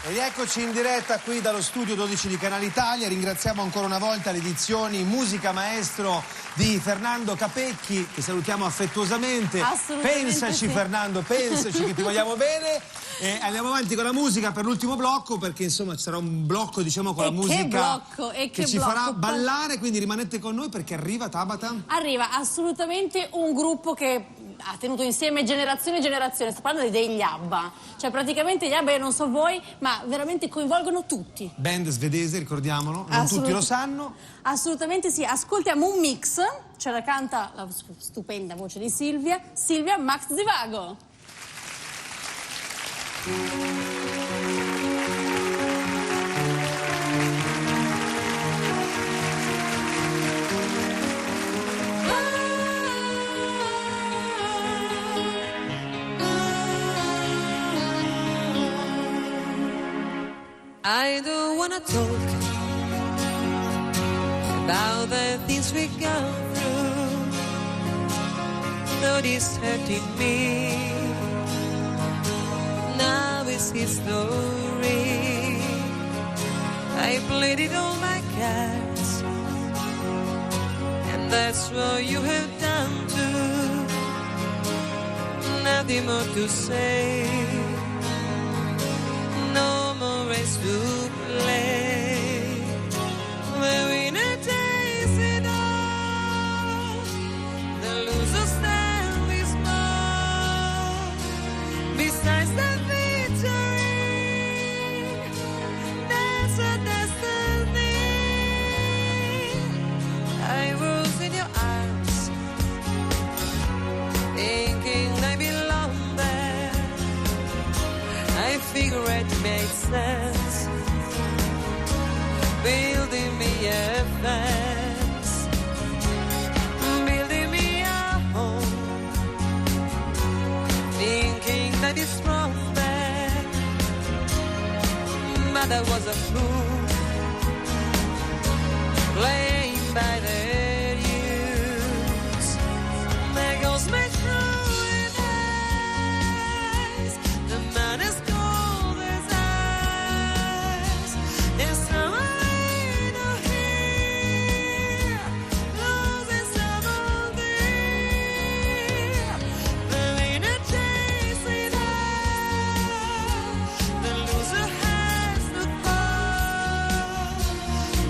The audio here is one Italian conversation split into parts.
E rieccoci in diretta qui dallo studio 12 di Canale Italia. Ringraziamo ancora una volta le edizioni Musica Maestro di Fernando Capecchi, che salutiamo affettuosamente. Pensaci sì. Fernando, pensaci che ti vogliamo bene. E andiamo avanti con la musica per l'ultimo blocco, perché insomma ci sarà un blocco, diciamo, con la musica che ci farà ballare, quindi rimanete con noi perché arriva Tabata. Arriva assolutamente un gruppo che ha tenuto insieme generazione e generazione. Sto parlando degli ABBA. Cioè praticamente gli ABBA, io non so voi, ma veramente coinvolgono tutti. Band svedese, ricordiamolo, non tutti lo sanno. Assolutamente sì. Ascoltiamo un mix, ce la canta la stupenda voce di Silvia Max Zivago. I don't wanna talk about the things we go through, though it's hurting me. Now it's history. I played it all my cards, and that's what you have done too. Nothing more to say. No more race to play. The winner takes it all. The loser stands small. Besides the victory, that's a destiny. I was in your arms, thinking I belong there. I figure it makes sense, building me a fence, building me a home, thinking that it's wrong there, but I was a fool, playing by their use. There goes my true eyes, the man is cold as ice. There's someone to hear, losing someone dear. The winner takes it all, the loser has to fall.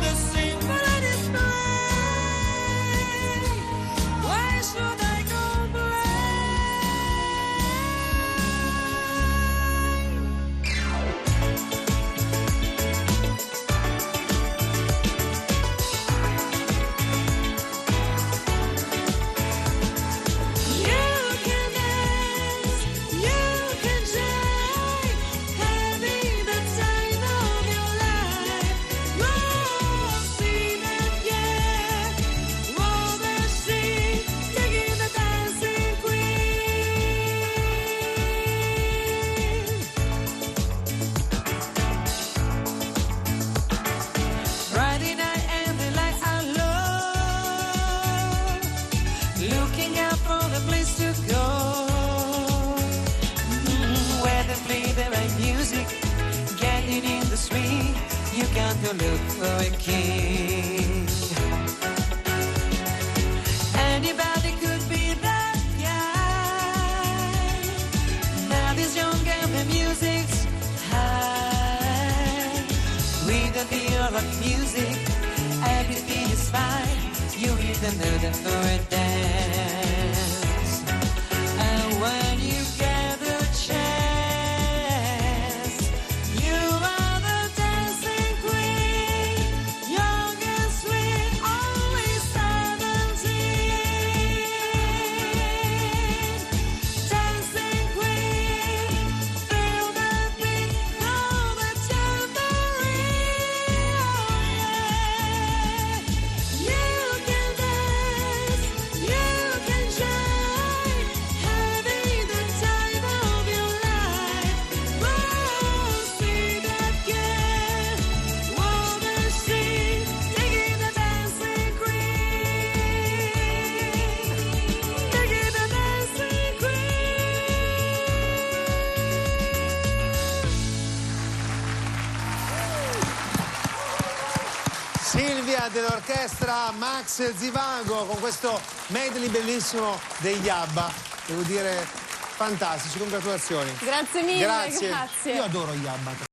The simple display. Why should I complain? You can dance, you can shine, having the time of your life. Rosie and yeah, Rosie, taking the dancing queen. Friday night and the light are low, looking out for the place to go, where they play the right music, getting in the swing. You got to look for a king. Anybody could be that guy. Now this young girl, the music's high. With the feel of music, everything is fine. You hit the note for a dance. And when you get a chance, you are the dancing queen. Young and sweet, only 17. Dancing queen, feel the beat of the tambourine. Oh yeah. You can dance, you Silvia dell'orchestra Max Zivago con questo medley bellissimo degli ABBA. Devo dire fantastici, congratulazioni. Grazie mille, grazie. Io adoro gli ABBA.